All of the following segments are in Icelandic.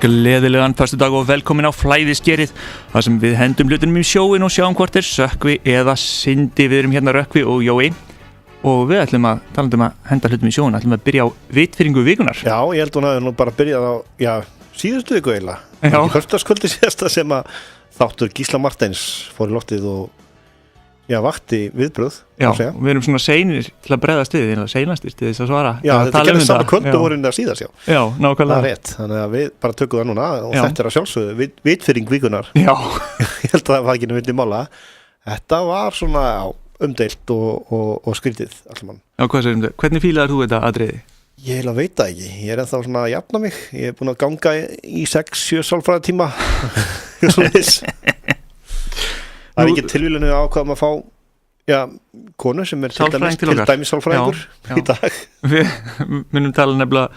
Gleðilegan föstudag og velkomin á Flæðiskerið, þar sem við hendum hlutunum í sjóin og sjáum hvort sökkvi eða syndi. Við erum hérna Rökkvi og Jói og við ætlum að tala um að henda hlutum í sjóin, ætlum að byrja á vitfirringu vikunar. Já, ég held hún að nú bara byrjað á, síðustu viku eiginlega. Ekki föstudagskvöldi síðasta sem að þáttur Gísla Marteins fór í loftið og vakti viðbrögð. Já, við erum svona seinir til að bregðast við, seinastir til þess að svara. Já, þetta gerði saman kvöldu voruð það síðast, já. Já, nákvæmlega. Það rétt, þannig að við bara tökum það núna og þetta að sjálfsögðu vitfirring vikunar. Já. Ég held að það var ekki nefndi mála. Þetta var svona umdeilt og skrítið allmann. Já, hvað segir þið? Hvernig fílaðir þú þetta atriði? Ég heila veit það ekki. Ég ennþá svona að jafna mig. Ég búin að ganga í 6-7 sálfræðitíma. Það ekki tilvílinu ákvaðum að fá konu sem til dæmis sálfræðingur í dag. Við munum tala nefnilega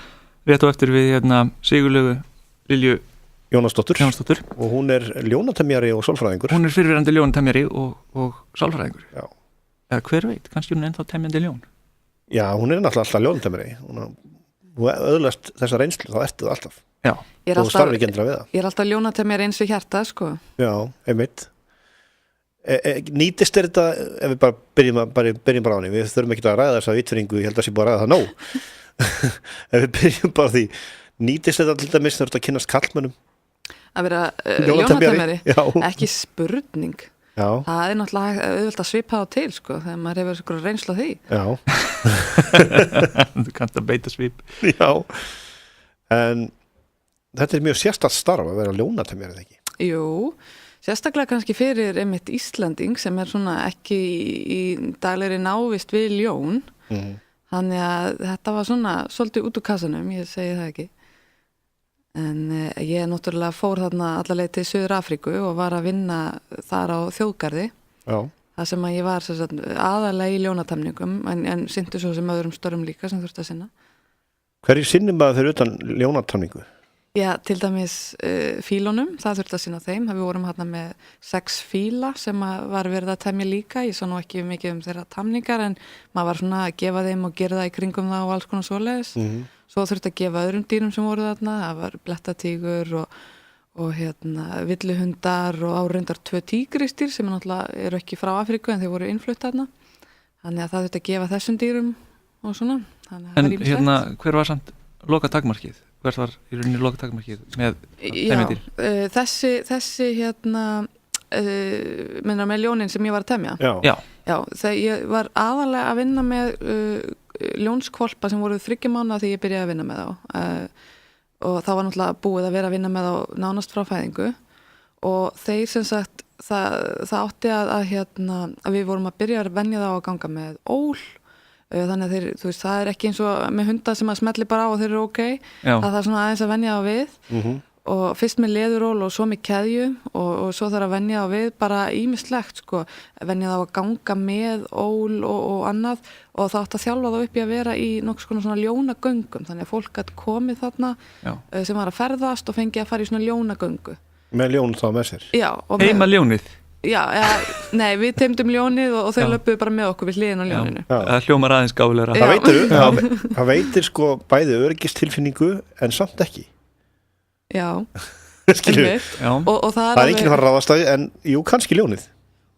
rétt á eftir við Sigurlaugu Lilju Jónasdóttur og hún ljónatemjari og sálfræðingur. Hún fyrirverandi ljónatemjari og sálfræðingur. Já. Eða hver veit, kannski hún ennþá temjandi ljón. Já, hún náttúrulega alltaf ljónatemjari. Hún öðlast þessa reynslu, þá ertu það alltaf. Já. Og starfir ekki endra við það. Ég alltaf ljónatemjari eins og hjarta, sko. Já, einmitt. Nýtist þetta, ef við bara byrjum bara á henni, við þurfum ekki að ræða þessa vitfirringu, ég held að sé bara að ræða það nóg. Ef við byrjum bara því, nýtist þetta til dæmis þegar þetta kynnast karlmönnum? Að vera ljónatemjari? Ekki spurning. Já. Það náttúrulega auðvelt að svipa á til, sko, þegar maður hefur sko reynslu á því. Já. Þú kannt að beita svip. Já, en þetta mjög sérstakt starf að vera ljónatemjari, eða ekki? Jú. Sérstaklega kannski fyrir einmitt Íslanding sem svona ekki í daglegri návist við ljón. Þannig að þetta var svona svolítið út úr kassanum, ég segi það ekki. En ég náttúrulega fór þarna alla leið til Suður-Afríku og var að vinna þar á þjóðgarði. Já. Það sem að ég var aðalega í ljónatamningum en sinnti svo sem öðrum störfum líka sem þurfti að sinna. Hverju sinnum maður þeir utan ljónatamningu? Já, til dæmis fílunum, það þurfti að sinna þeim. Við vorum hérna með 6 fíla sem var verið að temja líka. Ég sá nú ekki mikið þeirra tamningar en maður var svona að gefa þeim og gera það í kringum það og alls konar svoleiðis. Svo þurfti að gefa öðrum dýrum sem voru þarna. Það var blettatígur og villuhundar og áreyndar 2 tígristýr sem náttúrulega ekki frá Afríku en þeir voru innflutt þarna. Þannig að það þurfti að gefa þessum dýrum og svona. En hver var samt loka takmarkið? Hvert var í rauninni loka takmarkið með temjadýr? Já, þessi með ljónin sem ég var að temja. Já. Já, þegar ég var aðalega að vinna með ljónskvolpa sem voru 3 mánuða þegar ég byrjaði að vinna með þá. Og það var náttúrulega búið að vera að vinna með þá nánast frá fæðingu. Og þeir sem sagt, það átti að við vorum að byrja að venja þá að ganga með ól. Þannig að þú veist, það ekki eins og með hunda sem að smelli bara á og þeir eru ok. Það er svona aðeins að venja á við. Og fyrst með leðuról og svo með keðju og svo þarf að venja á við bara ýmislegt, sko. Venja þá að ganga með ól og annað og það átti að þjálfa þá upp í að vera í nokkuð svona ljónagöngum. Þannig að fólk gat komið þarna sem var að ferðast og fengi að fara í svona ljónagöngu. Með ljón þá með sér? Já. Heima ljónið? Já, nei, við teymdum ljónið og þau löpuðu bara með okkur við hliðin á ljóninu. Það hljómar aðeins gáfulegra. Það veitir sko bæði öryggistilfinningu en samt ekki. Já. Skilur. Og það er ekki að fara ráðastæði en jú, kannski ljónið.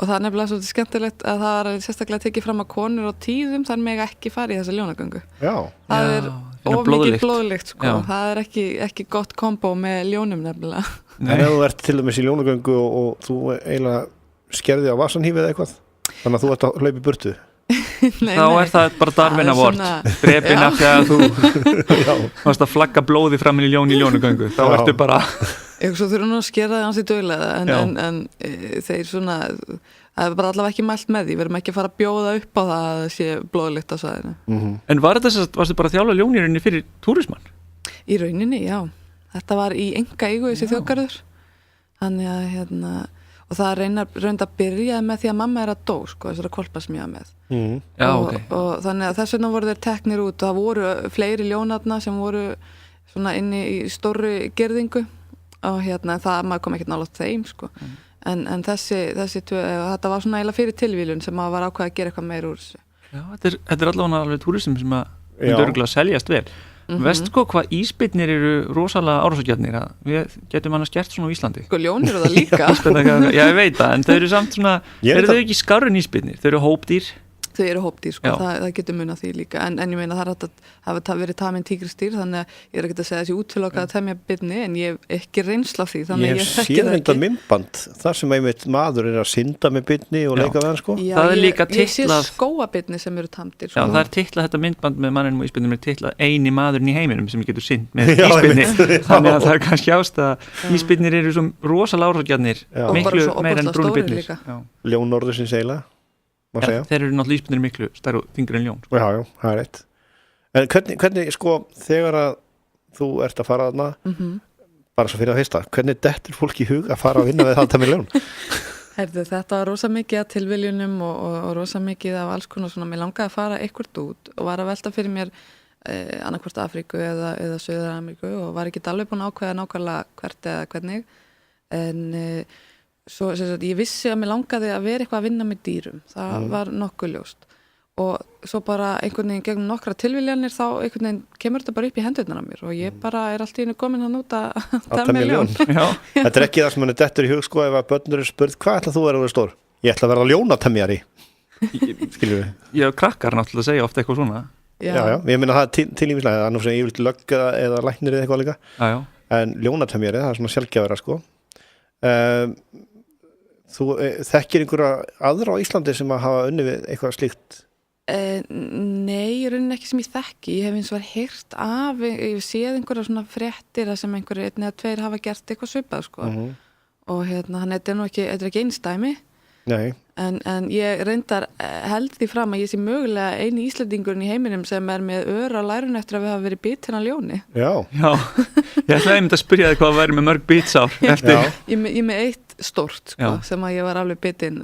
Og það nefnilega svolítið skemmtilegt að það var sérstaklega tekið fram að konur á tíðum þar mega ekki fara í þessa ljónagöngu. Já. Það of mikið blóðlykt, sko. Það ekki gott kombo með ljónum nefnilega. En ef þú ert til dæmis í ljónagöngu og þú eiginlega skerði á vasanhífi eða eitthvað, þannig að þú ert að hlaupa í burtu. Þá það bara Darwinavort, drepin af því að þú varst að flagga blóði fram í ljónagöngu. Þá ertu bara... Svo þurfum nú að skera það ansið duglega en þeir svona, það bara allavega ekki mælt með því, við erum ekki að fara að bjóða upp á það að það sé blóðlykt á svæðinu. En varstu bara að þjálfa ljón í rauninni fyrir túrismann? Í rauninni, já. Þetta var í engaeigu þessi þjóðgarður. Þannig að og það reyndi að byrja með því að mamma að dó, sko, þessara hvolpa sem ég var með. Og þannig að þess vegna voru þeir teknir út og það voru fleiri ljónarna sem voru svona inni í stórri girðingu og það maður kom ekkert nálægt þeim, sko. En þetta var svona eiginlega fyrir tilvíljun sem maður var ákveð að gera eitthvað meira úr þessu. Já, þetta allavega alveg túrism sem að myndi örugglega seljast vel. Veist sko hvað ísbirnir eru rosalega árásagjarnir að við getum annars gert svona á Íslandi Sko ljón eru það líka Já, ég veit það, en þau eru samt svona Ég veit eru þau ekki skárri en ísbirnir, þau eru hópdýr Þau eru hópdýr, sko, Já. það getur munað því líka en ég meina það hafa verið tamin tígristýr þannig að ég er ekki að segja þessi útilokað að temja birni en ég hef ekki reynsla af því þannig Ég að hef ég þekki séð það þetta ekki myndband þar sem einmitt maður er að synda með byrni og Já. leika við hann sko. Já, Það er líka ég sé titlað- skóabirni sem eru tamdir Já, sko. það er titlað þetta myndband með manninum og ísbirnum er titlað eini maðurinn í heiminum sem getur synd með Já, ísbirni einmitt. þannig að það er kannski ástæða ísbirnir eru svo rosalega árásagjarnir Já. Og bara miklu svo meira en ofboðslega brúnu stórir birnir líka. Já. Ljón norðursins eiginlega, má segja. Þeir eru náttúrulega ísbirnir miklu stærri og þyngri en ljón sko. Já, það er rétt. En hvernig sko, þegar að þú ert að fara þarna, bara svo fyrir að fyrsta, hvernig dettur fólk í hug að fara að vinna við það með ljón? Herðu, þetta var rosa mikið af tilviljunum og rosa mikið af alls konar svona, mér langaði að fara eitthvað út og var að velta fyrir mér annarkvort Afríku eða Suður-Ameríku og var ekki alveg búin að ákveða nákvæmlega hvert eða hvernig en svo sagt, ég vissi að mér langaði að vera eitthvað að vinna með dýrum, það var nokkuð ljóst og svo bara einhvern veginn gegnum nokkra tilviljanir þá einhvern veginn kemur þetta bara upp í hendurnar á mér og ég bara er allt í einu komin hann út að temja ljón. Já, Þetta er ekki það sem hann er dettur í hug sko ef að börnur er spurð, hvað ætla þú að vera stór? Ég ætla að vera ljónatemjari, skilur við. ég og krakkar náttúrulega segja ofta eitthvað svona Já, ég meina það er til ímislega, það er nú sem ég vil lögga eða læknir eða eitthvað líka, Já, en ljónatemjari, það er svona sjálfgjafara sko. Þú þekkir einhverja aðra á Íslandi sem að hafa unni við eitthvað slíkt? Nei, í rauninni ekki sem ég þekki, ég hef eins og var heyrt af, ég hef séð einhverja svona fréttir að sem einhverju einn eða tveir hafa gert eitthvað svipað sko og hann þetta er nú ekki, þetta er ekki einstæmi Nei, en ég reyndar held því fram að ég sé mögulega eini Íslendingurinn í heiminum sem er með ör á lærun eftir að við hafa verið bitin á ljóni. já, ég ætlaði einmitt að spyrja þig hvað væri með mörg bitsár eftir já, Ég með eitt stórt sko, Já. sem að ég var alveg bitin.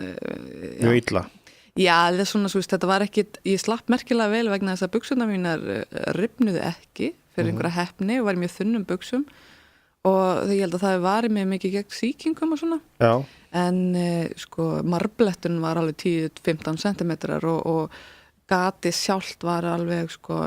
mjög illa. Já, það er svona, svo veist, þetta var ekki, ég slapp merkilega vel vegna þess að buxurnar mínar rifnuðu ekki fyrir einhverja heppni og var í mjög þunnum buxum og ég held að það var mig mikið gegn sýkingum og svona. Já, En sko marblettun var alveg 10-15 cm og gatið sjálft var alveg sko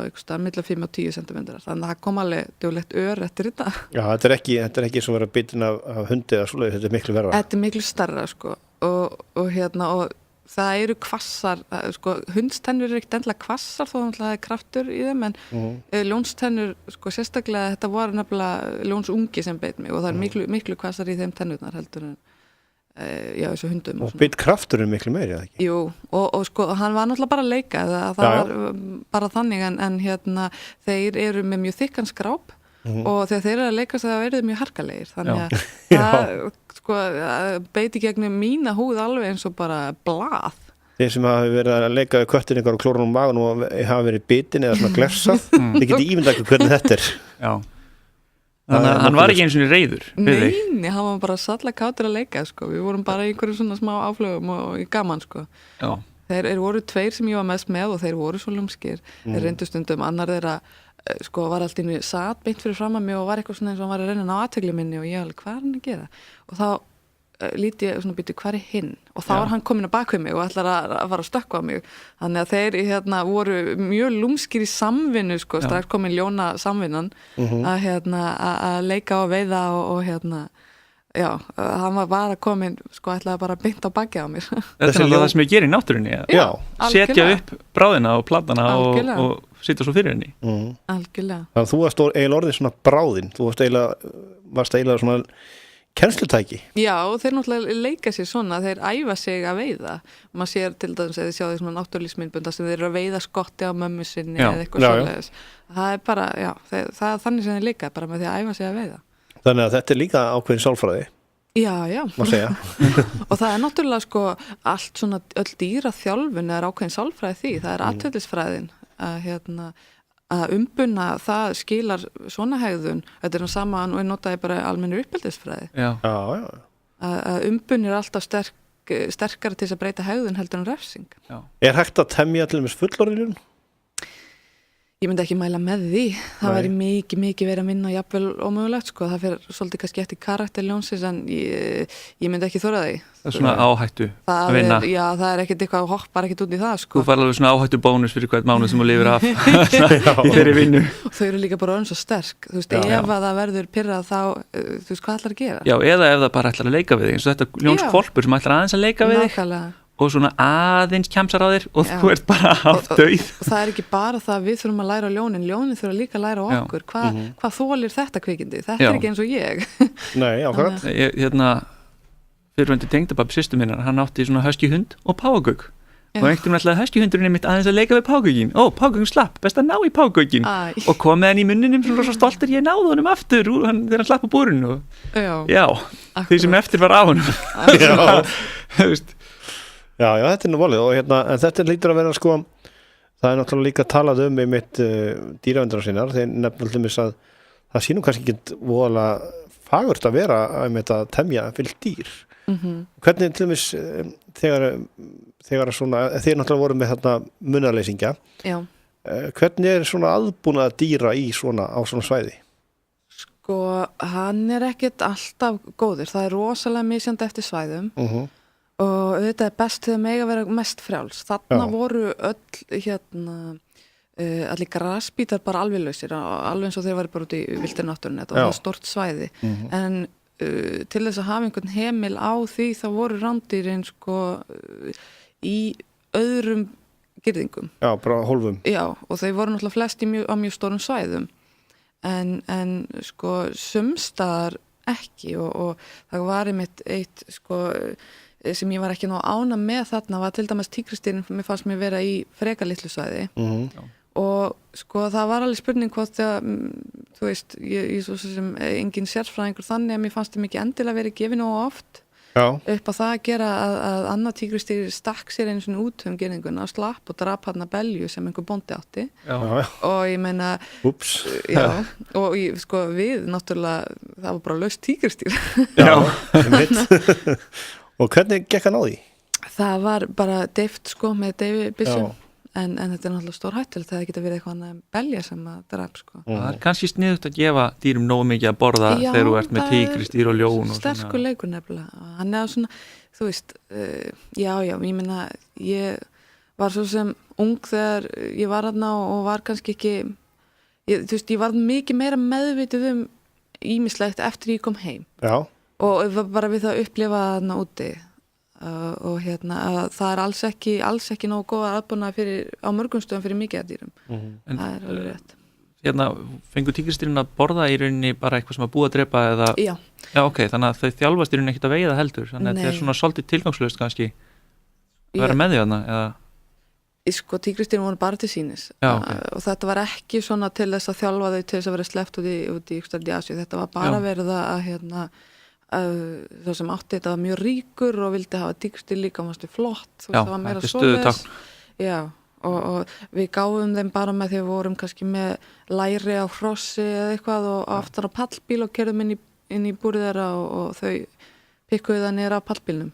millir 5 og 10 cm þannig að það kom alveg djúlegt ör eftir þetta. já, þetta er ekki sem vera bitin af hundi eða svoleiðis, þetta er miklu verra. Þetta er miklu starra sko og það eru kvassar, sko hundstennur eru ekkert endilega kvassar þó það er kraftur í þeim en ljónstennur sko sérstaklega þetta var nefnilega ljónsungi sem beit mig og það er miklu kvassar í þeim tennurnar heldur en já, þessu hundum Og bit krafturinn miklu meiri, eða ekki? Jú, og sko, hann var náttúrulega bara að leika, það Já, já. var bara þannig en þeir eru með mjög þykkan skráp og þegar þeir eru að leika það eru þeir mjög harkalegir, þannig að það sko, beiti gegnum mína húð alveg eins og bara blað. Þeir sem hafa verið að leika við köttin ykkur og klórunum maganum og hafa verið bitin eða svona glefsað, þið geti ímyndað ekki hvernig þetta er. Já. Þannig að hann var ekki eins og reyður við þig. Nei, hann var bara sallega kátur að leika, sko, við vorum bara í einhverjum svona smá áflögum og í gaman, sko. Já. Þeir voru tveir sem ég var mest með og þeir voru svo lúmskir. Þeir reyndu stundum, annar þeirra sko var alltaf inn í sat beint fyrir fram að mig og var eitthvað svona eins og hann var að reyna á athygli minni og ég alveg, hvað er hann að gera? Og þá líti ég svona býtu, hvað er hinn? Og þá var hann komin að baka mig og ætlar að fara að stökkva á mig. Þannig að þeir voru mjög lúmskir í samvinnu, sko, strax komin ljóna samvinnan að leika og veiða og já, hann var bara komin, sko, ætlaði bara beint á baki á mér. Þetta er alveg það sem ég ger í náttúrunni Já, setja upp bráðina og platana Algjörlega. og sitja svo fyrir henni Algjörlega. þannig að þú varst eiginlega orðin svona bráðin, þú varst eiginlega svona kennslutæki. Já, þeir náttúrulega leika sér svona, þeir æfa sig að veiða. Maður sér til dæmis að þið sjá því svona náttúrlýsmyndbunda sem þeir eru að veiða skotti á mömmu sinni eða eitthvað svoleiðis. Það er bara, já, það er þannig sem þeir leika, bara með því að æfa sig að veiða. Þannig að þetta er líka ákveðin sálfræði, Já. má segja. Og það er náttúrulega sko allt svona, öll dýra þjálfun er ákveðin sálfræði því, það er atferlisfræðin að umbuna, það skilar svona hegðun, þetta er nú sama og ég notaði bara almennur uppeldisfræði. Já. Að umbun er alltaf sterkara til þess að breyta hegðun heldur en refsing. Er hægt að temja til dæmis fullorðinljón? Ég myndi ekki mæla með því, það Nei. væri mikið verið að vinna jafnvel ómögulegt sko, það fer svolítið kannski eftir karakter ljónsins en ég myndi ekki þóra því. Það er svona áhættu að vinna. Já, það er ekkert eitthvað, hoppar ekkert út í það sko. Þú fær alveg svona áhættu bónus fyrir hvert mánuð sem þú lifir af í þeirri vinnu. Og þau eru líka bara orðin svo sterk, þú veist, ef að það verður pirrað þá, þú veist, hvað ætlar að gera? Já, eða ef það bara ætlar að leika við þig, eins og þetta ljónskvolpur sem ætlar aðeins að leika við þig Nákvæmlega. og svona aðeins kjamsar á þér og Já. þú ert bara half dauð. Og það er ekki bara það að við þurfum að læra á ljónin þurfa líka að læra á okkur, hvað þolir þetta kvikindi, þetta Já. er ekki eins og ég. Nei, ákvæmt. Fyrirvændi tengdababb systur minnar, hann átti svona husky hund og páfagauk og einhvern veginn ætlaði husky hundurinn einmitt aðeins að leika við páfagaukinn. Páfagaukinn slapp, best að ná í páfagaukinn og kom með hann í munninum svona svo stoltur, ég náði honum aftur þegar hann slapp á búrinu og já, því sem eftir var á honum. Þú veist. Já, þetta er nú volið og en þetta lítur að vera sko, það er náttúrulega líka talað í mitt dýravendara sinnar, þeir nefnum að það sínum kannski ekki voðalega fagurt að vera að temja fyllt dýr. Hvernig til dæmis þegar svona, þeir náttúrulega voru með þarna munnarleysingja, hvernig er svona aðbúnað að dýra á svona svæði? Sko, hann er ekkert alltaf góður, það er rosalega misjandi eftir svæðum og þetta er best þegar mega vera mest frjáls. Þarna voru allir grasbítar bara alveg lausir, alveg eins og þeir væri bara út í vildir náttúrunni, og það er stort svæði. En til þess að hafa einhvern hemil á því þá voru rándýrin sko í öðrum girðingum. Já, bara hólfum. Já, og þau voru náttúrulega flest á mjög stórum svæðum. En sko sumstaðar ekki og það var einmitt eitt sko sem ég var ekki ná ána með þarna var til dæmis tígrisdýrin, mér fannst mér vera í frekar litlu svæði og sko það var alveg spurning hvort að, þú veist, ég svo sem engin sérfræðingur þannig að mér fannst þeim ekki endilega verið gefið nógu oft upp á það að gera að annað tígrisdýr stakk sér einu svona út girðinguna og slapp og drap hann að belju sem einhver bóndi átti og ég meina og sko við náttúrulega, það var bara laust tígrisdýr Og hvernig gekk hann á því? Það var bara deyft sko með deyfibyssum en þetta er náttúrulega stór hættulegt, það geta verið eitthvað annað belja sem að drap sko. Það er kannski sniðugt að gefa dýrum nógu mikið að borða þegar þú ert með tígrisdýr og ljón og sterkur leikur nefnilega, hann er svona þú veist, ég meina ég var svo sem ung þegar ég var þarna og var kannski ekki þú veist, ég var mikið meira meðvituð ýmislegt eftir ég kom heim og bara við það upplifa þarna úti og að það er alls ekki nógu góða aðbúnaði á mörgum stöðum fyrir mikið af dýrum. Það er alveg rétt. Fengur tígrisdýrin að borða í rauninni bara eitthvað sem að búa að drepa eða? Já, ok, þannig að þau þjálfast í rauninni ekkert að veiða heldur, þannig að þetta er svona svolítið tilgangslaust kannski að vera með því þarna eða? Sko, tígrisdýrin voru bara til sýnis og þetta var ekki svona til þess að þjálfa þau til þess að vera sleppt út í Asíu, þetta var bara verið að það sem átti þetta var mjög ríkur og vildi hafa tígrisdýr líka og mástu flott, það var meira svoleiðis. Og við gáfum þeim bara með því við vorum kannski með læri á hrossi eða eitthvað og aftan á pallbíl og kerðum inn í búrið þeirra og þau pikkuðu það niður á pallbílnum.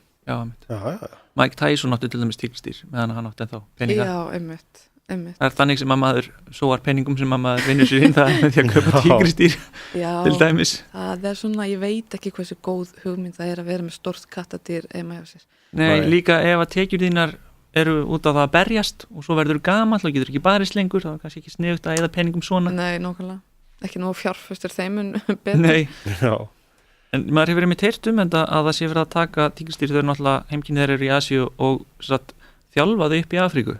Mike Tyson átti til dæmis tígrisdýr meðan hann átti ennþá peninga. Já, einmitt. Það er þannig sem að maður sóar peningum sem að maður vinnur sér inn það með því að kaupa tígrisdýr til dæmis. Það er svona, ég veit ekki hversu góð hugmynd það er að vera með stórt kattadýr heima hjá sér. Nei, líka ef að tekjur þínar eru út á það að berjast og svo verður gamall og getur ekki barist lengur, þá er kannski ekki sniðugt að eyða peningum svona. Nei, nákvæmlega. Ekki nú fjárfestur þeimun betur. Nei. En maður hefur einmitt heyrt um þetta að það sé verið að taka tígrisdýr, þau eru náttúrulega heimkynni þeir eru í Asíu og þjálfa þau upp í Afríku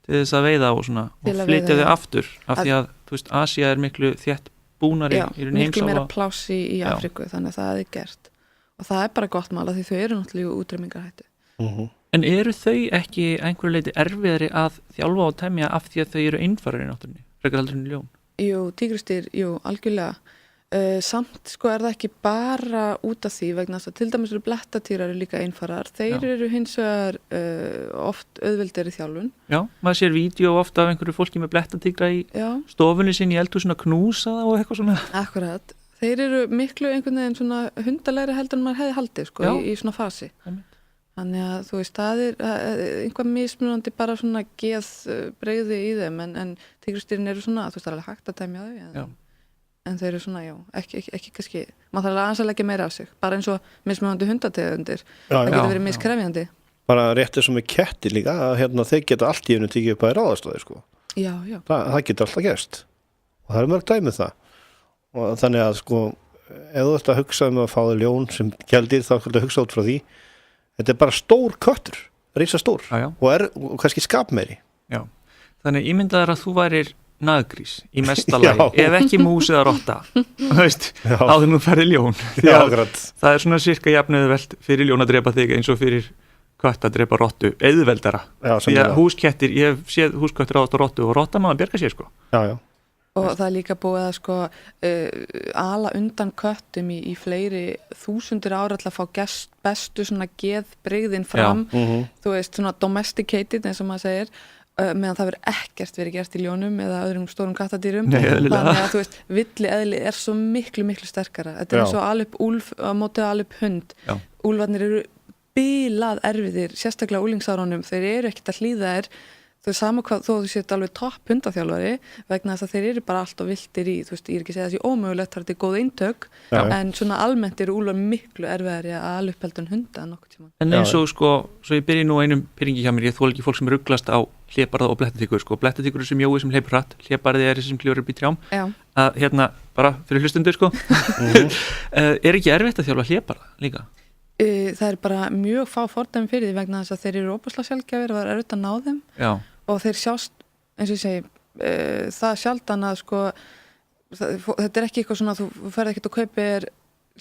til þess að veiða og svona og flytja þau aftur af því að, þú veist, Asía er miklu þétt búnari í raun heimsálfa. Miklu meira pláss í Afríku, þannig að það er gert og það er bara gott mál að því þau eru náttúrulega í útrýmingarhættu. En eru þau ekki einhverju leiti erfiðari að þjálfa og temja af því að þau eru einfarar í náttúrunni, frekar heldur en ljón? Jú, tígrisdýr, algjörlega. Samt sko er það ekki bara út af því vegna þess að til dæmis eru blettatýrar líka einfarar, þeir eru hins vegar oft auðveldir í þjálfun. Já, maður sér vídeo ofta af einhverju fólki með blettatígra í stofunni sinni í eldhúsinu að knúsa það og eitthvað svona. Akkurat, þeir eru miklu einhvern veginn svona hundalegri heldur en maður hefði haldið sko í svona fasi. Þannig að þú veist, það einhvað mismunandi bara svona geðbrigði í þeim en tígristýrin eru svona, þú veist, það alveg hægt að tæmja þau en þeir eru svona, ekki kannski, maður þarf aðeins að leggja meira á sig, bara eins og mismunandi hundategundir, það getur verið miskrefjandi. Bara rétt eins og með ketti líka, að þeir geta allt í einu tikið upp að ráðastöði, sko. Já. Það getur alltaf gerst. Og það mörg dæmið það. Og þannig að, sko, ef þú ert að hugsa að fá þér ljón sem gældir, þá kannski að hugsa út frá því. Þetta bara stór köttur, risa stór, og kannski skapmeiri. Já, þannig ímyndaður að þú værir naðgrís í mesta lagi, ef ekki mús eða rotta, þú veist, áður nú ferði ljón. Það svona cirka jafnöðu velt fyrir ljón að drepa þig eins og fyrir kött að drepa rottu, auðveldara. Því að húskettir, ég hef séð húskettir ráðast á rottu og rotta maður bjarga sér, sko. Já. Og það er líka búið að sko ala undan köttum í fleiri þúsundir ára til að fá bestu svona geðbrigðin fram, þú veist, svona domesticated eins og maður segir, meðan það verður ekkert verið gert í ljónum eða öðrum stórum kattadýrum. Þannig að þú veist, villi eðli er svo miklu sterkara. Þetta er eins og alveg úlf á móti alveg hund. Úlfarnir eru bilað erfiðir, sérstaklega úlingsárunum, þeir eru ekkert að hlýða þau sama hvað, þó þú sétt alveg topp hundaþjálfari vegna þess að þeir eru bara allt og viltir í, þú veist, ég er ekki að segja þessi ómögulegt þar þetta er góð eintök, en svona almennt eru úlfar miklu erfiðari að ala upp heldur en hunda nokkuð tíma. En eins og sko, svo ég byrji nú einum pyrringi hjá mér, ég þoli ekki fólk sem rugglast á hlébarða og blettatíkur, sko, blettatíkur er sem Jói sem hleypur hratt, hlébarði er sem kljórar upp í trjám, að bara fyrir hlustundur, sko, er ekki erfitt að þjálfa hlébarða líka? Það er bara mjög fá fordæmi fyrir því vegna þess að þeir eru óbúslega sjaldgæfir og það er erfitt að ná þeim og þeir sjást, eins og ég segi, það sjaldan að sko, þetta er ekki eitthvað svona, þú ferð ekkert og kaupir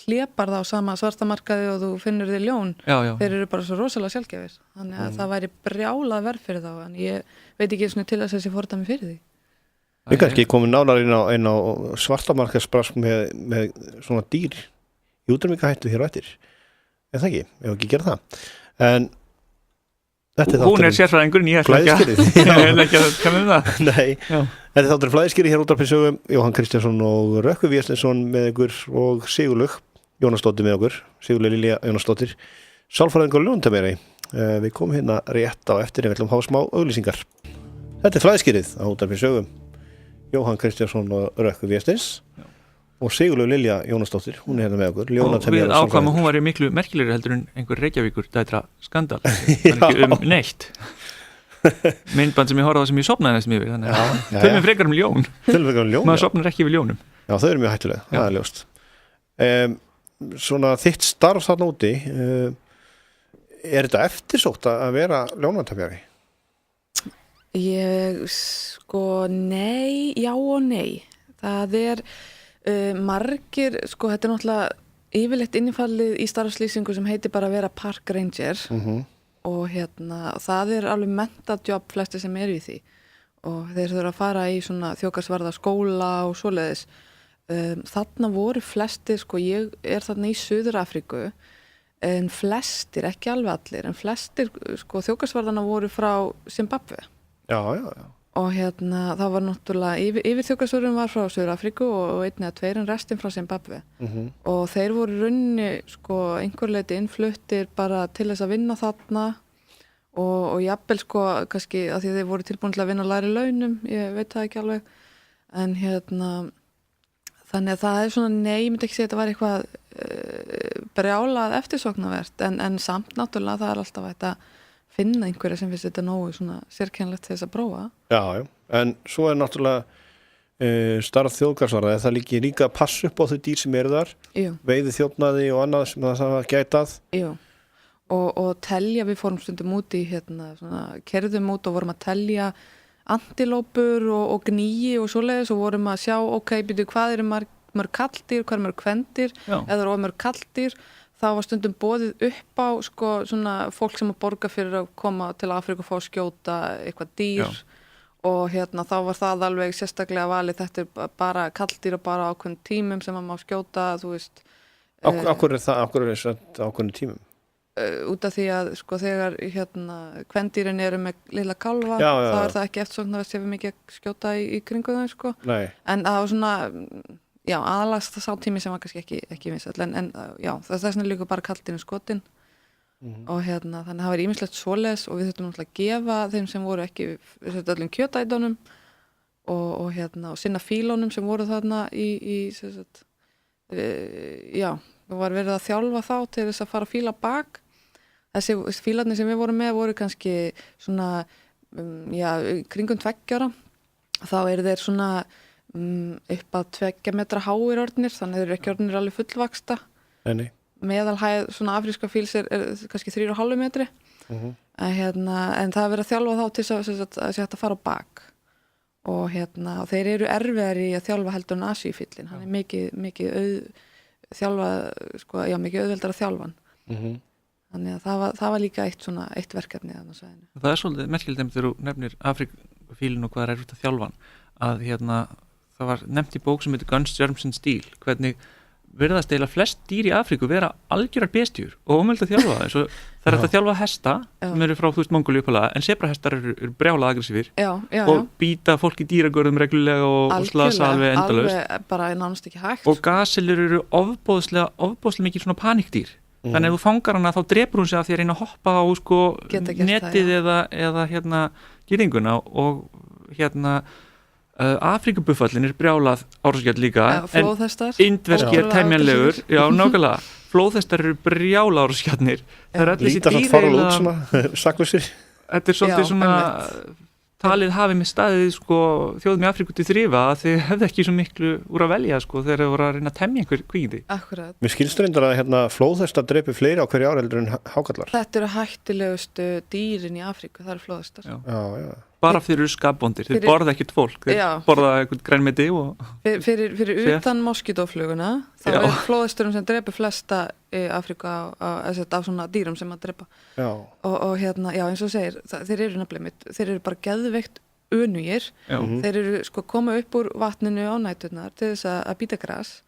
hlébarða á sama svartamarkaði og þú finnur þér ljón, þeir eru bara svo rosalega sjaldgæfir, þannig að það væri brjálað verð fyrir þá, en ég veit ekki svona til þess að þessi fordæmi fyrir því. Við kannski komum nánar inn á svartamarkaðsbrask með svona dýr í útrýmingarhættu hér á eftir. En það ekki, ég hef ekki gerð það. En þetta er hún er sérfræðingurinn, ég ætla ekki að kanna það. Nei, þetta er þátturinn Flæðiskeri hér útvarpi sögu, Jóhann Kristjánsson og Rökkvi Vésteinsson með ykkur og Sigurlaug Jónasdóttir með okkur, Sigurlaug Lilja Jónasdóttir, sálfræðingur og ljóntameri. Við komum hérna rétt á eftir, við ætlum að hafa smá auglýsingar. Þetta er Flæðiskerið á útvarpi sögu, Jóhann Kristjánsson og Rökkvi Vésteins. Og Sigurlaug Lilja Jónasdóttir, hún er hérna með okkur. Og við ákvæmum hún var miklu merkilegri heldur en einhver Reykjavíkur dætra skandal, ekki neitt. Myndband sem ég horfði á sem ég sofnaði næstum yfir, þannig að tölum við frekar ljón. Maður sofnar ekki yfir ljónum. Já, þau eru mjög hættulega, það er ljóst. Svona þitt starf þarna úti, er þetta eftirsótt að vera ljónatapjari? Nei, já og nei. Það er margir, sko, þetta er náttúrulega yfirleitt innifallið í starfslýsingu sem heitir bara að vera park ranger og það er alveg menntadjobb flesti sem eru í því og þeir þurfa að fara í svona þjókarsvarða skóla og svoleiðis. Þarna voru flestir, sko, ég er þarna í Suður-Afríku en flestir, ekki alveg allir, en flestir, sko, þjókarsvarðana voru frá Zimbabwe. Já. Og það var náttúrulega, yfirþjókarsvörðurinn var frá Suður-Afríku og einn eða tveir en restin frá Zimbabwe. Og þeir voru runni, sko, einhver leyti innfluttir bara til þess að vinna þarna og jafnvel, sko, kannski að því þeir voru tilbúin til að vinna lægri launum, ég veit það ekki alveg. En þannig að það er svona, nei, ég myndi ekki segja að þetta var eitthvað brjálað eftirsóknarvert, en samt náttúrulega það er alltaf hægt að finna einhverja sem finnst þetta nógu svona sérkennilegt til þess að prófa. Já, en svo er náttúrulega starf þjóðgarðsvarða, það líka að passa upp á þau dýr sem eru þar, veiði þjófnaði og annað sem það þarf að gætað. Jú, og telja, við fórum stundum út í svona, kerðum út og vorum að telja antilópur og gnýi og svoleiðis og vorum að sjá, byrju, hvað eru mörg kalldýr, hvað eru mörg kvendýr, eða eru mörg kalldýr. Það var stundum boðið upp á, sko, svona fólk sem að borga fyrir að koma til Afríku og fá að skjóta eitthvað dýr og þá var það alveg sérstaklega valið, þetta er bara kalldýr og bara ákveðnum tímum sem maður má skjóta, þú veist. Akkur er það, akkur er það ákveðnum tímum? Út af því að, sko, þegar kvendýrin eru með lilla kálfa, þá er það ekki eftirsóknarvert sem við mikið að skjóta í kringu þau, sko. Nei. En það var svona, aðalast það sá tími sem var kannski ekki vinsæll, en það er svona líka bara kalldýrin skotin og þannig að það var ýmislegt svoleiðis og við þurftum náttúrulega að gefa þeim sem voru ekki öllum kjötætunum og sinna fílónum sem voru þarna í það var verið að þjálfa þá til þess að fara að fíla bak. Þessi fílarnir sem við vorum með voru kannski svona kringum 2 ára. Þá eru þeir svona upp að 2 metra háir orðnir, þannig þeir eru ekki orðnir alveg fullvaksta. Nei. Meðalhæð svona afríska fíls er kannski 3,5 metri. En það er verið að þjálfa þá til að sé hægt að fara á bak. Og þeir eru erfiðari í að þjálfa heldur en asíufíllinn. Hann er mikið auðveldar að þjálfa hann. Þannig að það var líka eitt verkefni þarna á svæðinu. Það er svolítið merkilegt þegar þú nefnir Afríkufílinn og hvað er erfitt að þjálfa hann, að það var nefnt í bók sem heitir Guns, Germs and Steel, hvernig virðast eiginlega flest dýr í Afríku vera algjörar bestjur og ómöld að þjálfa eins og það er hægt að þjálfa hesta sem eru frá Mongóliu uppalega, en sebrahestar eru brjálað aggressífir og býta fólk í dýragörðum reglulega og slasa alveg endalaust. Alveg bara nánast ekki hægt. Og gaselur eru ofboðslega mikið svona panikdýr. Þannig ef þú fangar hana þá drepur hún sig af því að reyna að hoppa á netið eða gyrðinguna og Afríkubuffallin er brjálað árásskjald líka, flóðhestar, indverski er temjanlegur, nákvæmlega flóðhestar eru brjálað árásskjaldnir. Það er allir þessi dýr sakvisir. Þetta er svolítið svona talið hafi með staðið þjóðum í Afríku til þrifa að þið hefði ekki svo miklu úr að velja þegar þið voru að reyna að temja einhver kvíði. Akkurat. Mér skilst reyndar að flóðhestar drepi fleiri á hverju ári heldur en hákarlar. Þetta eru hættulegustu dýrin í Afríku, það eru flóðhestar. Já. Bara þeir eru skapbondir, þeir borða ekkert fólk, þeir borða eitthvað grænmeti og... Fyrir utan moskítófluguna, þá er flóðhesturum sem drepi flesta í Afríku af svona dýrum sem að drepa. Já. Og eins og segir, þeir eru nefnilega þeir eru bara geðveikt önugir, þeir eru koma upp úr vatninu á næturnar til þess að bíta gras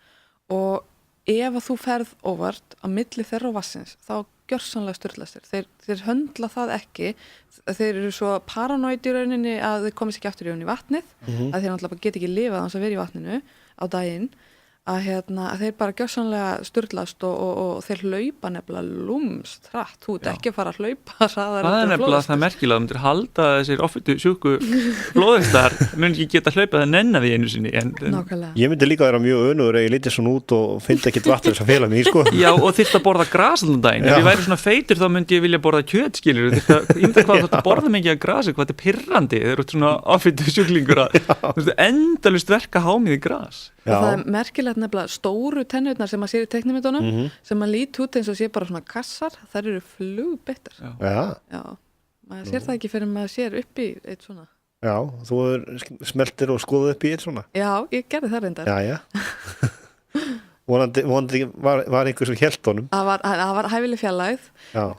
og ef að þú ferð óvart á milli þeirra og vassins, þá gjörsamlega styrlastir. Þeir höndla það ekki, þeir eru svo paranoid í rauninni að þeir komist ekki aftur í vatnið, að þeir náttúrulega geta ekki lifað hans að vera í vatninu á daginn, að þeir bara gjörsamlega styrlast og þeir hlaupa nefnilega lúmst hratt, þú ert ekki að fara að hlaupa hraðar. Það er nefnilega það merkilega, myndir halda þessir offitu sjúku flóðhestar mun ekki geta hlaupað að nenna því einu sinni. Nákvæmlega. Ég myndi líka að vera mjög önugur ef ég lítið svona út og fyndi ekkit vatn þess að fela mig Já, og þyrft að borða gras allan daginn. Ef ég væri svona feitur þá myndi ég vilja borða kjöt, skilur. Hvað borða mikið af grasi, hvað þetta er pirrandi. Þeir eru svona offitu sjúklingur að endalaust verka hámið í gras. Og það er merkilegt nefnilega stóru tennurnar sem maður sér í teiknimyndunum sem maður lít út eins og sé bara svona kassar, þær eru flugbittar. Já, maður sér það ekki fyrir maður sér upp í eitt svona. Já, þú smeltir og skoðið upp í eitt svona. Já, ég gerði það reyndar. Já. Vonandi var einhver sem hélt honum. Það var hæfileg fjarlægð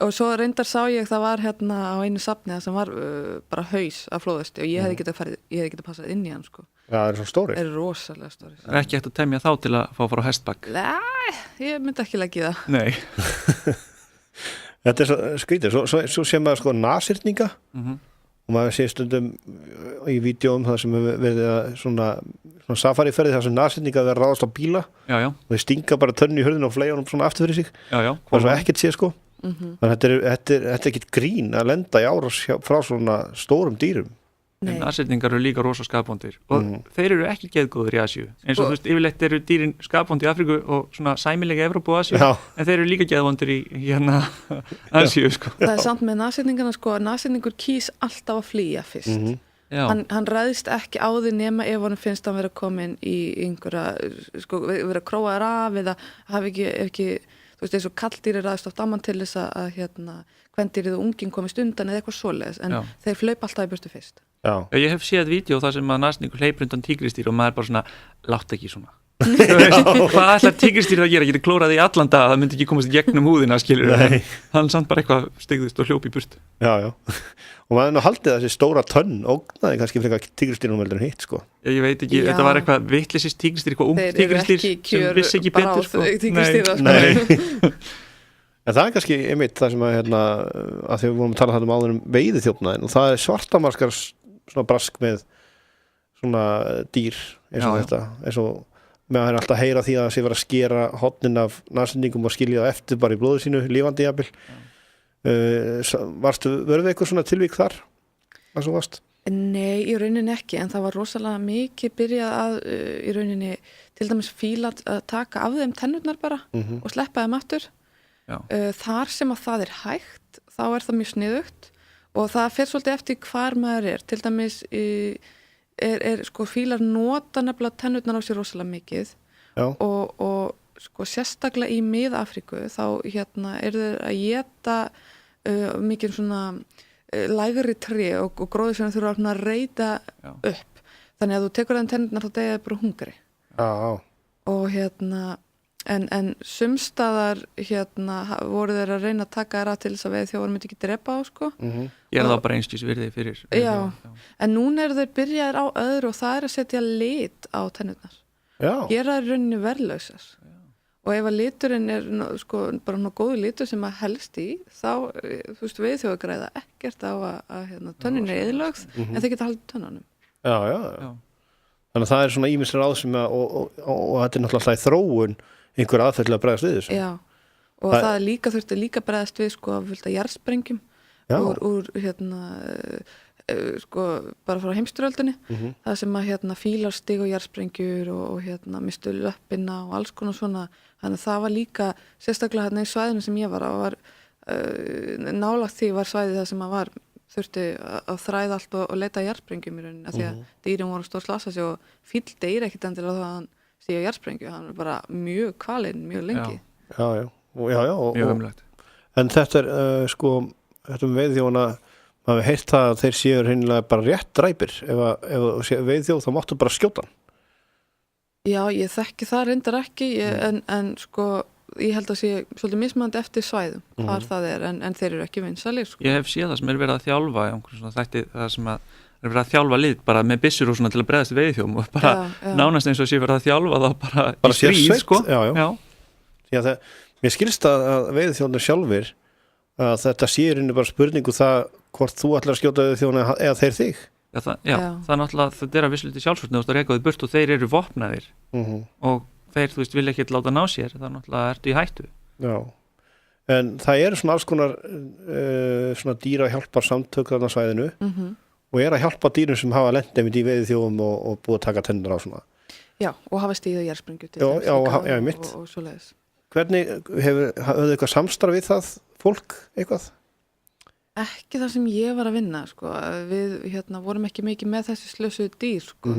og svo reyndar sá ég það var á einu safni sem var bara haus af flóðhesti og ég hefði getað passað inn í hann Já, það er svo stóri. Það er rosalega stóri. Það er ekki hægt að temja þá til að fá að fara á hestbak. Nei, ég myndi ekki leggja það. Nei. Þetta er svo skrítið. Svo sé maður nasirninga og maður sé stundum í vídeóum það sem verið að svona safariferði þar sem nasirninga verið að ráðast á bíla og þeir stinga bara tönnu í hurðinu og fleja honum svona aftur fyrir sig. Já. Það er svo ekkert sé Þannig að þetta er ekkert grín að lenda í árás frá svona stórum dýrum. En nasirningar eru líka rosa skapbondir og þeir eru ekki geðgóðir í Asíu eins og þú veist, yfirleitt eru dýrin skapbondi í Afríku og svona sæmilega í Evrópu og Asíu en þeir eru líka geðvondir í Asíu Það er samt með nasirningana nasirningur kýs alltaf að flýja fyrst hann ræðist ekki á því nema ef hann finnst að vera komin í einhverja vera króaður af eða hafi ekki þú veist eins og kalldýri ræðist oft ámann til þess að kvendýrið og unginn komist undan eða eitthvað svoleiðis en þeir hlaupa alltaf í burtu fyrst Ég hef séð vídeo þar sem að nasirningur hleypur undan tígristýr og maður bara svona látt ekki svona hvað ætlar tígristýrið að gera? Getur klórað í allan dag, það myndi ekki komast í gegnum húðina skilur hann samt bara eitthvað stigðist og hljóp í burt Já og maður haldið þessi stóra tönn ógnaði kannski frekar tígristýrnum heldur en hitt Ég veit ekki, þetta var eitthvað vitleysist tígristýr, eitthvað tígristýr sem vissi ekki betur Nei En það er kannski einmitt það sem að því við vorum að tala um áður veiðiþjófnaðinn og það er svartamarskar svona brask með svona dýr eins og þetta eins og með alltaf að heyra því að sé vera að skera hornin af nasirningum og skilja það eftir bara í blóðu sínu lífandi jafnvel Verður eitthvað svona tilvík þar að svo varst? Nei, í rauninni ekki, en það var rosalega mikið byrjað að í rauninni til dæmis fílar að taka af þeim tennurnar bara og sleppa þeim aftur. Þar sem að það er hægt, þá er það mjög sniðugt og það fer svolítið eftir hvar maður er. Til dæmis er sko fílar nota nefnilega tennurnar á sér rosalega mikið og sko sérstaklega í Mið-Afríku þá eru þeir að éta mikið svona lægri tré og gróður sem þurfa að reyta upp. Þannig að þú tekur þeim tennurnar þá deyja þið bara hungri. Og en sumstaðar voru þeir að reyna að taka þeirra til þess að veiðiþjófar myndi ekki drepa á sko. Ég það bara einskís virði fyrir. En núna eru þeir byrjaðir á öðru og það er að setja lit á tennurnar. Gera þeir rauninni verðlausar. Og ef að liturinn er sko bara góðu litur sem að helst í þá, þú veist, veiðiþjófar græða ekkert á að tönnin er eyðilögð en þeir geta haldið tönnunum. Já. Þannig að það er svona ýmis ráð sem og þetta er náttúrulega í þróun einhver aðferð til að bregðast við þessu. Já, og það er líka þurfti líka bregðast við sko að fylgta jarðsprengjum úr sko bara frá heimsstyrjöldinni það sem að fílar stigu jarðsprengjur og mistu löppina og alls konar svona, þannig að það var líka sérstaklega í svæðinu sem ég var á nálægt því var svæði það sem að þurfti að þræða allt og leita jarðsprengjum í rauninni því að dýrin voru stór slasa sig og fíll deyr ekkit endilega þá að hann stíga jarðsprengju, hann er bara mjög kvalinn mjög lengi. Já. Mjög umlegt. En þetta er sko, þetta veiðþjófana maður heyrt það að þeir séu hreinlega bara rétt dræpir ef veiðþjóf þá máttu bara skjóta hann. Já, ég þekki það reyndar ekki en sko ég held að sé svolítið mismunandi eftir svæðum hvar það er en þeir eru ekki vinsælir sko. Ég hef séð það sem verið að þjálfa í einhverjum svona þætti það sem að verið að þjálfa lið bara með byssur og svona til að bregðast veiðiþjófum og bara nánast eins og sé verið að þjálfa þá bara í stríð sko. Já. Mér skilst að veiðiþjófnir sjálfir að þetta sé rinni bara spurningu það hvort þú ætlar að skjóta veiðiþjófna eða þeir þig. Það er náttúrulega, þetta er að vissuleyti sjálfsvörn þú veist að reka þau burt og þeir eru vopnaðir og þeir, þú veist, vilja ekki láta ná sér það er náttúrulega ertu í hættu. Já, en það eru svona alls konar svona dýra hjálpar samtök þarna á svæðinu og að hjálpa dýrum sem hafa lent einmitt í veiðiþjófum og búið að taka tennur á svona. Já, og hafa stíð og jarðsprengju til og svoleiðis. Hvernig höfðu eitthvað samstarf við það fólk eitthvað? Ekki það sem ég var að vinna sko. Við vorum ekki mikið með þessi slösuðu dýr sko.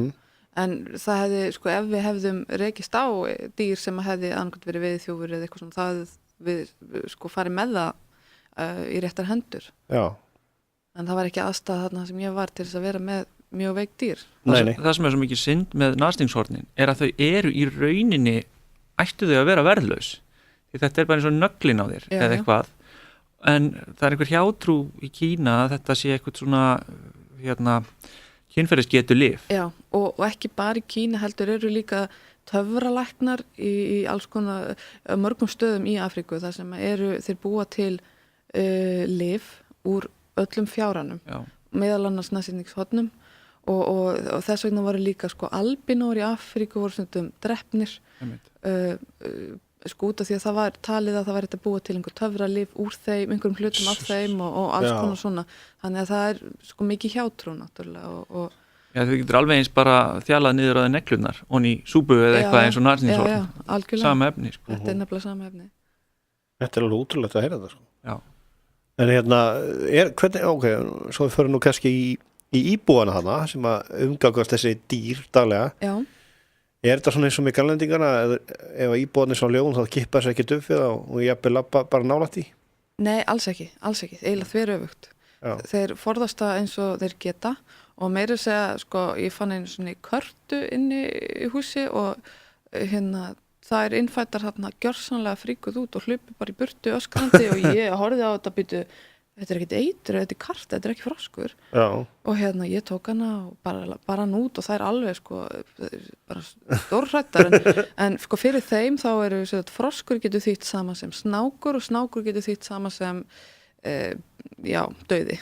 En það hefði, sko, ef við hefðum rekist á dýr sem hefði annað verið veiðiþjófur eða eitthvað svona, það hefði við sko farið með það í réttar hendur. Já. En það var ekki aðstæða þarna sem ég var til þess að vera með mjög veik dýr. Það sem er svo mikið synd með nastingshornin er að þau eru í rauninni ættu þau að vera verðlaus. Því þetta er bara eins og nöglin á þér eða eitthvað. En það er einhver hjátrú í Kína að þetta sé eitthvað svona kynferðisgetu lyf. Já, og ekki bara í Kína heldur eru líka töfralæknar í alls konar mörgum stöðum í Afríku þar sem þeir búa til lyf úr öllum fjáranum, meðal annars nastingshornum og þess vegna voru líka sko albinór í Afríku voru stundum drepnir sko út af því að það var talið að það væri að búa til einhver töfralyf úr þeim, einhverjum hlutum af þeim og alls konar svona, þannig að það er sko mikið hjátrú náttúrulega og Já, þau getur alveg eins bara þjalað niður á þeim neglurnar og í súpu eða eitthvað eins og nastingshorn. Já, algjörlega. Sama efni sko. Þetta er nefnilega sama efni. Þetta er alveg útrúlegt að heyra það sko. Já. En hvernig, svo við förum nú kannski í íbúana þarna sem að umgangast þessi dýr daglega. Já. Er þetta svona eins og með grænlendingana ef að íbúarnir svo ljón þá kippa þess ekki upp við og jafnvel labba bara nálægt í? Nei, alls ekki, eiginlega þveröfugt. Þeir forðast það eins og þeir geta og meira segja, sko, ég fann einu svona körtu inni í húsi og það er innfættar þarna gjörsamlega fríkuð út og hlupi bara í burtu öskrandi og ég horfði á þetta býtu, þetta er ekkit eitur, þetta er kart, þetta er ekki froskur. Já. Og ég tók hana og bara hann út og það er alveg sko bara stórhrættar en sko fyrir þeim þá eru froskur getur þýtt sama sem snákur og snákur getur þýtt sama sem dauði.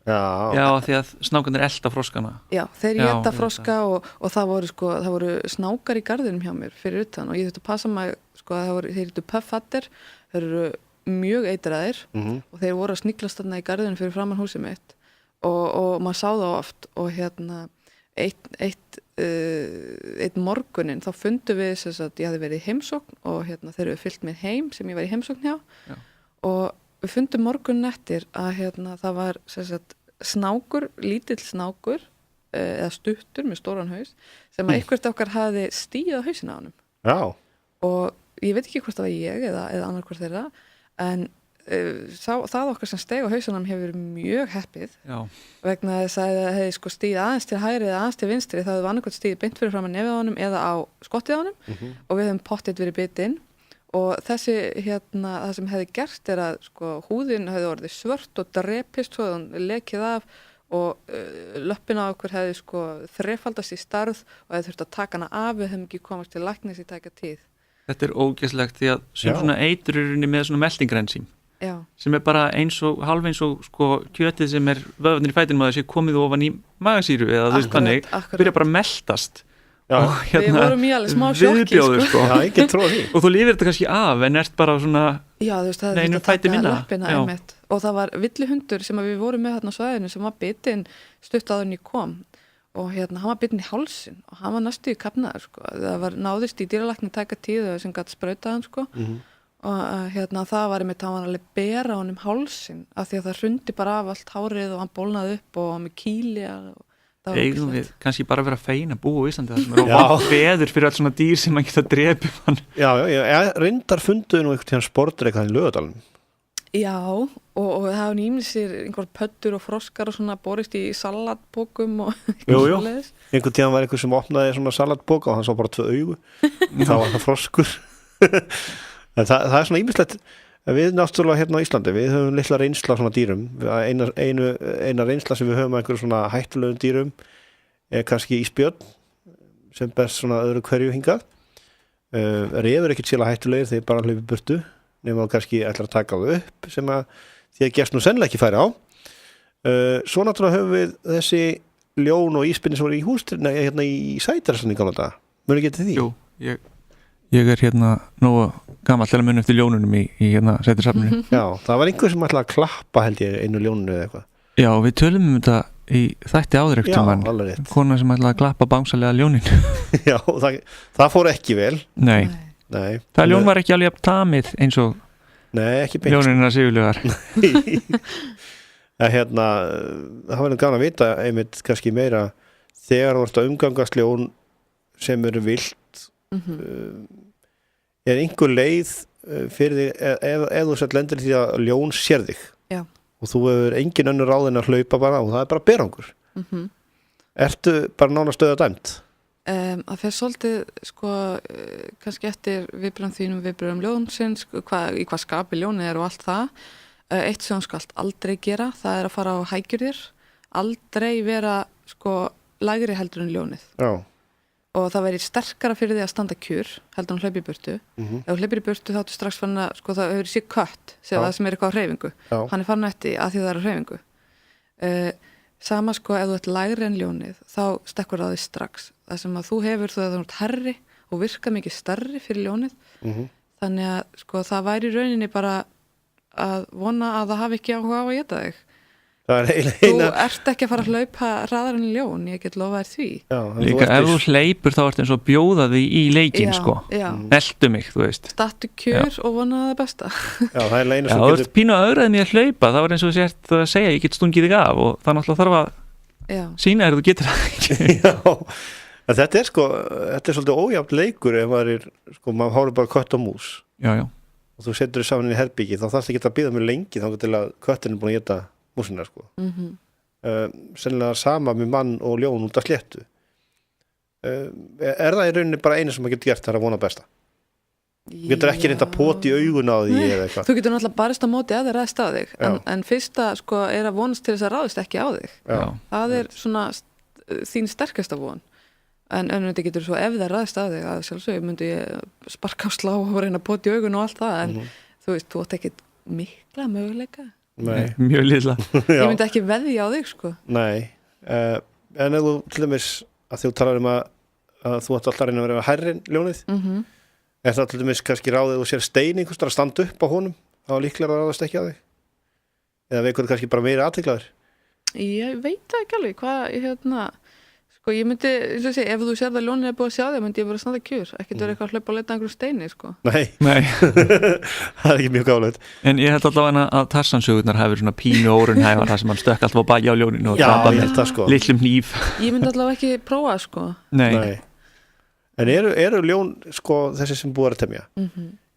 Já, því að snákarnir elta froskana. Já, þeir éta froska og það voru snákar í garðinum hjá mér fyrir utan og ég þurfti að passa mig sko að þeir eru pöffattir, þeir eru mjög eitraðir og þeir voru að sniglast þarna í garðinu fyrir framan húsið mitt og maður sá það oft og eitt morgunin þá fundum við sem sagt, ég hafði verið í heimsókn og þeir eru fylgt mér heim sem ég var í heimsókn hjá og við fundum morgunin eftir að það var sem sagt, snákur, lítill snákur eða stuttur með stóran haus sem að eitthvað okkar hafði stíð á hausinn á honum. Já. Og ég veit ekki hvort það var ég eða annar hvort þeirra en það okkar sem steig á hausunum hefur verið mjög heppið vegna þess að það hefði sko stíð aðeins til hægri eða aðeins til vinstri það hefði annarkvæmt stíð beint fyrir fram að nefið á honum eða á skottið á honum og við hefum pottitt verið bitinn og þessi það sem hefði gert er að sko húðin hefði orðið svört og drepist svo þann lekið af og löppin á okkur hefði sko þrefaldast í starð og hefði þurft að taka hana af við hefum ekki komast til læknis í tæka tíð. Þetta ógeðslegt því að sem svona eitrurinn með svona meltingrensím sem bara halv eins og sko kjötið sem vöðvarnir í fætinum að þessi komið ofan í magasýru eða þú veist þannig, byrja bara að meltast og við vorum í alveg smá sjokki sko. Já, ég get trúið því og þú lifir þetta kannski af en ert bara svona þú veist, það er þetta lappina og það var villihundur sem við vorum með þarna á svæðinu sem var bitinn stutt áður en ég kom og hann var bitinn í hálsin og hann var næstu í kafnaður sko. Það var náðist í dýralækni tæka tíð sem gat sprautað hann sko og það var einmitt, hann var alveg bera á honum hálsin af því að það hrundi bara af allt hárið og hann bólnaði upp og með kýli eigum við kannski bara vera fein að búa í Íslandi það sem á feður fyrir alls svona dýr sem maður geta drepið hann. Já, reyndar funduðu nú einhvern tíðan sportreik hann í Laugardalnum. Já, og það hafa nýmlisir einhver pöddur og froskar og svona borist í salatbókum og eitthvað svoleiðis. Einhvern tíðan var einhver sem opnaði svona salatbóka og hann sá bara 2 augu þá var það froskur en það er svona ýmislegt við náttúrulega hérna á Íslandi við höfum litla reynsla svona dýrum eina reynsla sem við höfum að einhverjum svona hættulegum dýrum er kannski ísbjörn sem berst svona öðru hverju hingað refur ekkert sérlega hættulegir þeir bara hlaupi burtu nema þá kannski ætlar að taka það upp sem að því að gerst nú sennilega ekki færi á svo náttúrulega höfum við þessi ljón og ísbjörni sem voru í hústurna hérna í Sætararsson í gamla daga muni getið því? Jú, ég er nógu gamall til að muni eftir ljónunum í Sætararsafninu. Já, það var einhver sem ætlaði að klappa held ég einu ljónunu eða eitthvað. Já, við tölum þetta í þætti áður ekkert um hann. Kona sem ætlaði að klappa bangsalega ljónin. Já, það fór ekki vel. Nei. Það ljón var ekki alveg tamið eins og ljónina sigurlegar. Það var gaman að vita einmitt kannski meira þegar þú ert að umgangast ljón sem eru villt er einhver leið fyrir þig ef þú sett lendir því að ljón sér þig og þú hefur engin önnur ráð en að hlaupa bara og það er bara berangur ertu bara nánast dæmt? Það fer svolítið sko kannski eftir viðbröðum þínum viðbröðum ljónsins í hvað skapi ljónið er og allt það eitt sem þú skalt aldrei gera það er að fara á hækjurðir aldrei vera sko lægri heldur en ljónið og það væri sterkara fyrir því að standa kjur heldur hann hlaupi í burtu ef þú hlaupir í burtu þá ertu strax fann að sko það hefur sér kött sem er eitthvað á hreyfingu hann er fann eftir að því það er á hreyfingu sama sko ef þú ert lægri en ljónið þá stekkur það því strax það sem að þú hefur þú ert herri og virka mikið stærri fyrir ljónið þannig að sko það væri í rauninni bara að vona að það hafi ekki áhuga á að éta þig Þú ert ekki að fara að hlaupa hraðar en ljón, ég get lofa þér því Líka ef þú hleypur þá ert eins og bjóða því í leikinn sko eldu mig, þú veist Stattu kjör og vona það besta það er leina sem getur Þú ert pínu öðraðin í að hlaupa, þá er eins og sért að segja ég get stungið þig af og það náttúrulega þarf að sína þú getur það ekki Þetta er sko, þetta er svolítið ójafn leikur ef maður er, sko, maður háður bara kött og mús og þú setur þér saman í herbyggi þá þarfst ekki að bíða mjög lengi þá til að köttin er búin að éta músina sko sennilega sama með mann og ljón út af sléttu er það í rauninni bara einu sem maður getur gert það er að vona besta getur ekki reynda poti í augun á því eða eitthvað þú getur náttúrulega barist á móti að þér ræðst á þig en fyrsta sko er að vonast til þess að ráðist ekki á þig það er svona þín sterkasta von en þetta getur svo ef það ræðst á þig að sjálfsög myndi ég sparka á slá og reyna poti í augun og allt það en þú veist, þú átt ekki mikla möguleika Nei. Mjög litla Ég myndi ekki veðja á þig sko Nei, en ef þú til dæmis að þú talar um að þú ætti alltaf að reyna að vera hærri en ljónið er það til dæmis kannski ráðið og sér stein einhvers að standa upp á honum þá líklega að ráðast ekki á þig eða veikur kannski bara meira athyglaður Ég veit það ekki alveg hvað, sko ég myndi, eins og ef þú sér það ljónið búið að sjá þig, myndi ég vera snart að kjur, ekkert vera eitthvað að hlaupa að leita einhverjum steini, sko. Nei. Það ekki mjög gálega. En ég held allavega að Tarsansögurnar hefur svona pínu órunhæfar þar sem hann stökk alltaf á baki á ljóninu og ég held það, sko. Litlum hníf. Ég myndi allavega ekki prófa, sko. Nei. En eru ljón, sko, þessi sem búið að temja?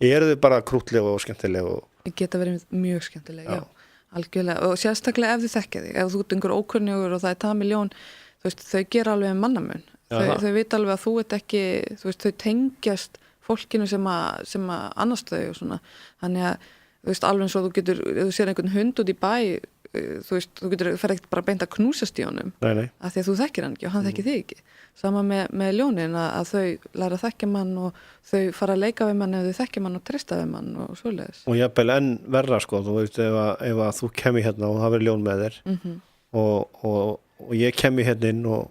Eru þau bara krútleg og skemmtileg og... Geta verið mjög skemmtileg, já. Algjörlega, og sérstaklega ef þið þekkja þig, ef þú ert einhver ókunnugur og það tamið ljón, þú veist, þau gera alveg mannamun, þau vita alveg að þú ert ekki, þú veist, þau tengjast fólkinu sem að annast þau og svona, þannig að, þú veist, alveg eins og þú getur, ef þú sér einhvern hund út í bæ, þú veist, þú getur fer ekkert bara beint að knúsast í honum, af því að þú þekkir hann ekki og hann þekkir þig ekki, sama með ljónin að þau læra að þekkja mann og þau fara að leika við mann ef þau þekkja mann og treysta við mann og svoleiðis. Og jafnvel enn verra, sko, þú veist, ef að þú kemur hérna og það verður ljón með þér og ég kemur hérna inn og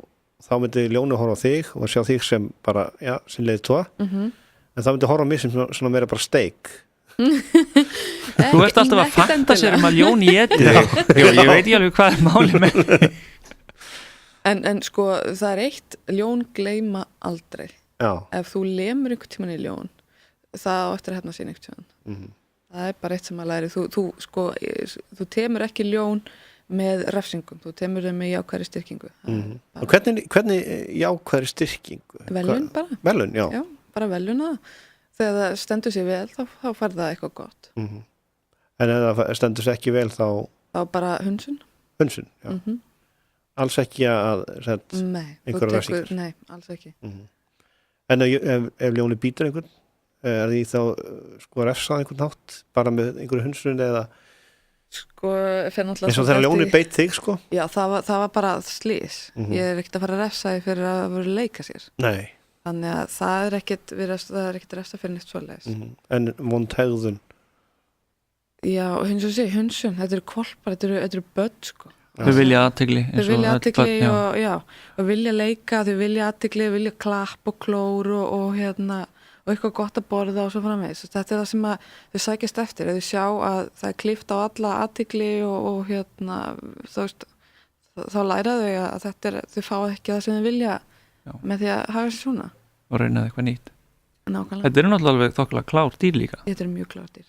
þá myndi ljónu horfa á þig og sjá þig sem bara, sem leiðtoga, en þá myndi horfa á mig sem svona meira bara steik. Þú ert alltaf að fatta sér að ljón í eti þig. Ég veit ekki alveg hvað máli með þig. En sko, það er eitt, ljón gleyma aldrei. Já. Ef þú lemur einhvern tímann í ljón, það á eftir að hefna sín einhvern tímann. Það er bara eitt sem að læri. Þú temur ekki ljón með refsingum, þú temur þau með jákvæðri styrkingu. Og hvernig jákvæðri styrkingu? Velun bara. Velun, já. Já, bara veluna. Þegar það stendur sér vel, þá fær það eitthvað gott. En ef það stendur sér ekki vel, þá bara hunsun. Hunsun, já. Alls ekki að einhverja refsingar? Nei, alls ekki. En ef ljóni býtur einhvern, er því þá sko refsað einhvern hátt, bara með einhverju hunsun eða sko, fyrir náttúrulega eins og þegar ljóni beit þig, sko? Já, það var bara slys. Ég er ekkert að fara að refsa því fyrir að vera leika sér. Nei. Þannig að það er ekkert refsa fyrir nýtt svoleiðis. En vond hegðun? Já, hunsun, þetta eru hvolpar, þetta eru börn, sko. Þau vilja athygli. Þau vilja athygli og vilja leika, þau vilja athygli, vilja klapp og klór og og eitthvað gott að borða og svo framvegis. Þetta er það sem að þau sækjast eftir, ef þau sjá að það er klippt á alla athygli og þá læra þau að þau fá ekki það sem þau vilja með því að hafa sér svona. Og reynaði eitthvað nýtt. Nákvæmlega. Þetta eru náttúrulega alveg þokkalega klár dýr líka. Þetta eru mjög klár dýr.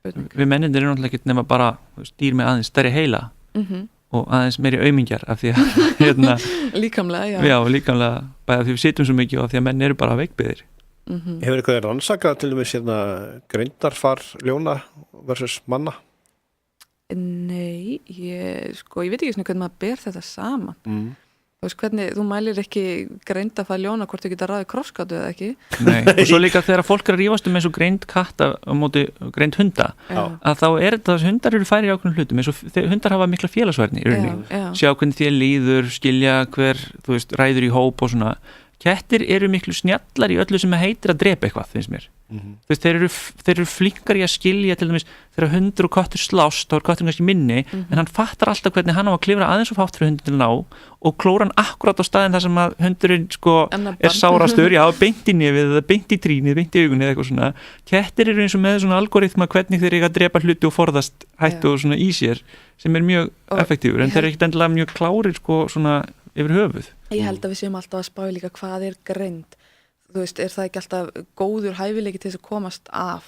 Við mennindir eru náttúrulega ekki nema bara dýr með aðeins stærri heila og aðeins meiri aumingjar af því að líkamlega, já, líkamlega, bæði af því við sitjum svo mikið og af því að menn eru bara veikbyggðir. Hefur eitthvað rannsakað til dæmis greindarfar ljóna versus manna? Nei, ég veit ekki svona hvernig maður ber þetta saman. Þú veist hvernig, þú mælir ekki greindarfar ljóna hvort þau geta ráðið krossgátu eða ekki. Nei, og svo líka þegar fólk er að rífast eins og greind katta á móti greind hunda, að þá er þetta að hundar eru færi á ákveðnum hlutum, eins og hundar hafa mikla félagsverðni í rauninni, sjá hvernig þér líður, skilja hver, þú veist, ræður í hóp og svona. Kettir eru miklu snjallar í öllu sem heitir að drepa eitthvað, finnst mér. Þú veist, þeir eru flinkar í að skilja til dæmis þegar hundur og köttur slást, þá er kötturinn kannski minni, en hann fattar alltaf hvernig hann á að klifra aðeins og fátt fyrir hundin til ná og klóra hann akkurat á staðinn þar sem að hundurinn er sárastur, beint í nefið, beint í trínið, beint í augunni eða eitthvað svona. Kettir eru eins og með svona algoritma hvernig þeir eiga að drepa hluti og forðast hættu og svona í sér sem er mjög effektífur, en þeir eru ekkert endilega mjög klárir svona yfir höfuð. Ég held að við séum alltaf að spá líka hvað er greind. Þú veist, er það ekki alltaf góður hæfileiki til þess að komast af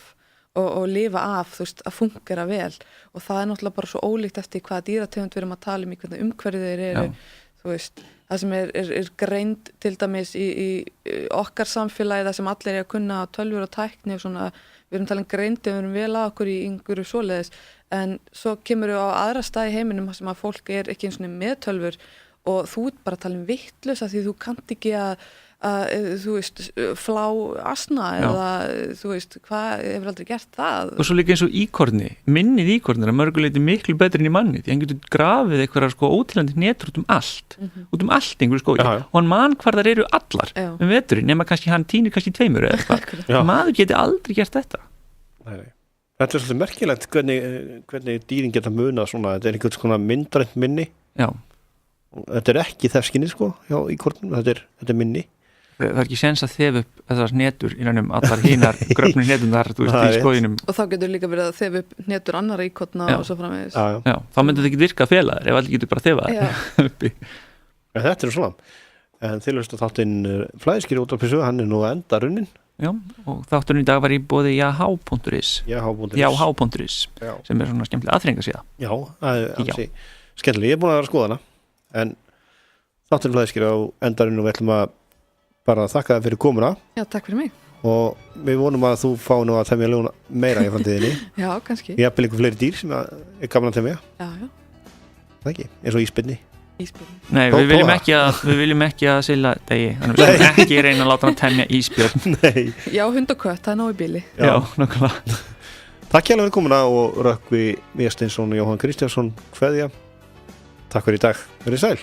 og lifa af, þú veist, að fungera vel og það er náttúrulega bara svo ólíkt eftir hvaða dýrategund við erum að tala í hvernig umhverfið þeir eru, þú veist, það sem er greind til dæmis í okkar samfélagi það sem allir er að kunna tölvur og tækni og svona, við erum talað greind við erum vel að okkur í einhverju svoleiðis en svo kemur við á aðra stað í heiminum sem að fólk er ekki eins og með tölvur og þú ert bara að tala vitlaus að því þú kannt ekki að þú veist, flá asna eða þú veist, hvað hefur aldrei gert það og svo líka eins og íkorni, minnið íkornir að mörguleiti miklu betri en í manni því hann getur grafið eitthvað ótilandi netur út um allt einhverju skói og hann man hvar þar eru allar veturinn, nema kannski hann týnir kannski 2 eða eitthvað maður getur aldrei gert þetta. Þetta er svolítið merkilegt hvernig dýrin geta munað svona, þetta er einhvers konar myndrænt minni þetta er ekki þefskinni hjá íkornum, þetta er minni það er ekki sens að þefa upp þessar hnetur innan allar hinar gröfnu hnetunar, þú veist, í skóginum og þá getur líka verið að þefa upp hnetur annara íkotna og svo framvegis Já, þá myndi þetta ekki virka að fela þér ef allir getur bara þefa þér uppi Þetta svona en til þess að þáttinn flæðiskeri útvarpsögu, hann nú enda runnin Já, og þátturinn í dag var í boði jaha.is jaha.is sem svona skemmtilega aðþrenga síða Já, skemmtilega, ég er búin að vera að skoða hana en þátturinn flæðiskeri á endarinn og við ætlum að bara þakka það fyrir komuna Já, takk fyrir mig og við vonum að þú fá nú að temja ljóna meira í framtíðinni Já, kannski Ég hafði líka fleiri dýr sem er gaman að temja Já Það ekki, eins og íspinni Nei, við viljum ekki að Silla degi, þannig við viljum ekki reyna að láta hann temja ísbjörn Nei Já, hund og kött, það er nóg í bíli Já, nákvæmlega Takk hérlega fyrir komuna og Rökkvi Vésteinsson og Jóhann Kristjánsson kveðja Takk fyrir í dag, verið sæl